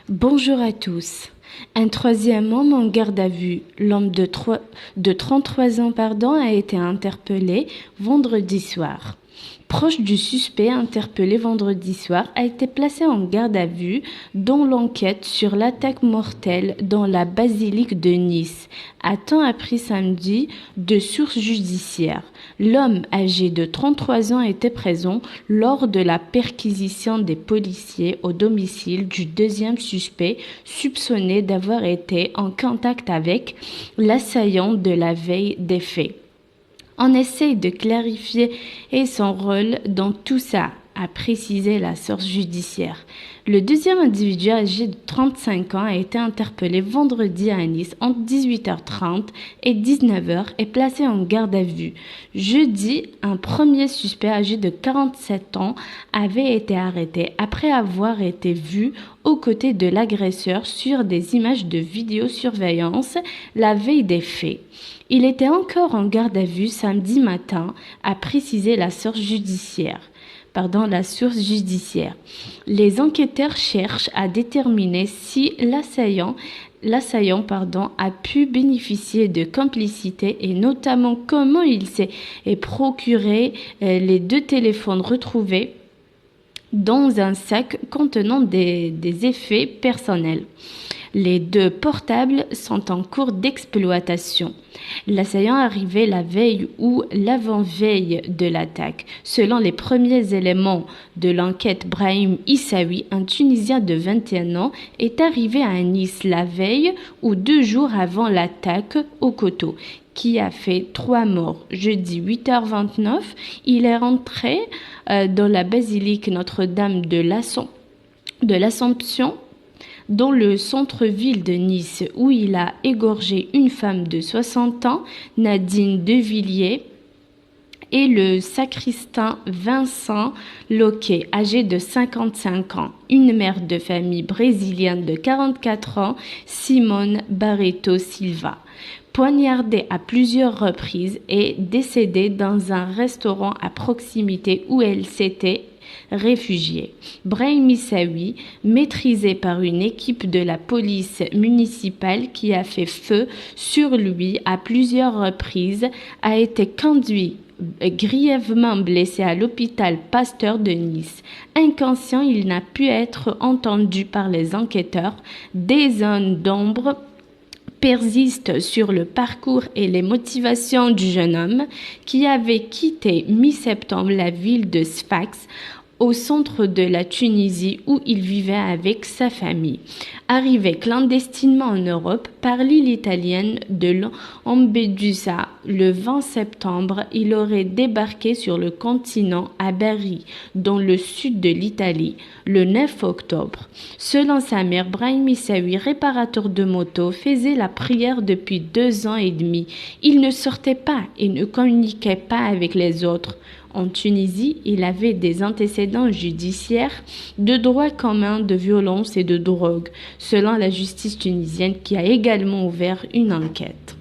Bonjour à tous. Un troisième homme en garde à vue, l'homme de 33 ans, a été interpellé vendredi soir. Proche du suspect interpellé vendredi soir, a été placé en garde à vue dans l'enquête sur l'attaque mortelle dans la basilique de Nice, a-t-on appris samedi de sources judiciaires. L'homme âgé de 33 ans était présent lors de la perquisition des policiers au domicile du deuxième suspect soupçonné d'avoir été en contact avec l'assaillant de la veille des faits. On essaye de clarifier son rôle dans tout ça, a précisé la source judiciaire. Le deuxième individu âgé de 35 ans a été interpellé vendredi à Nice entre 18h30 et 19h et placé en garde à vue. Jeudi, un premier suspect âgé de 47 ans avait été arrêté après avoir été vu aux côtés de l'agresseur sur des images de vidéosurveillance la veille des faits. Il était encore en garde à vue samedi matin, a précisé la source judiciaire. Les enquêteurs cherchent à déterminer si l'assaillant a pu bénéficier de complicité et notamment comment il s'est procuré les 2 téléphones retrouvés dans un sac contenant des effets personnels. Les 2 portables sont en cours d'exploitation. L'assaillant arrivait la veille ou l'avant-veille de l'attaque. Selon les premiers éléments de l'enquête, Brahim Issaoui, un Tunisien de 21 ans, est arrivé à Nice la veille ou 2 jours avant l'attaque au couteau, qui a fait 3 morts. Jeudi 8h29, il est rentré dans la basilique Notre-Dame de l'Assomption, dans le centre-ville de Nice, où il a égorgé une femme de 60 ans, Nadine Devilliers, et le sacristain Vincent Loquet, âgé de 55 ans, une mère de famille brésilienne de 44 ans, Simone Barreto Silva, poignardée à plusieurs reprises et décédée dans un restaurant à proximité où elle s'était réfugié. Brahim Issaoui, maîtrisé par une équipe de la police municipale qui a fait feu sur lui à plusieurs reprises, a été conduit grièvement blessé à l'hôpital Pasteur de Nice. Inconscient, il n'a pu être entendu par les enquêteurs. Des zones d'ombre persiste sur le parcours et les motivations du jeune homme qui avait quitté mi-septembre la ville de Sfax au centre de la Tunisie où il vivait avec sa famille. Arrivé clandestinement en Europe par l'île italienne de Lampedusa le 20 septembre, il aurait débarqué sur le continent à Bari, dans le sud de l'Italie, le 9 octobre. Selon sa mère, Brahim Issaoui, réparateur de moto, faisait la prière depuis 2 ans et demi. Il ne sortait pas et ne communiquait pas avec les autres. En Tunisie, il avait des antécédents judiciaires de droit commun de violence et de drogue, selon la justice tunisienne qui a également ouvert une enquête.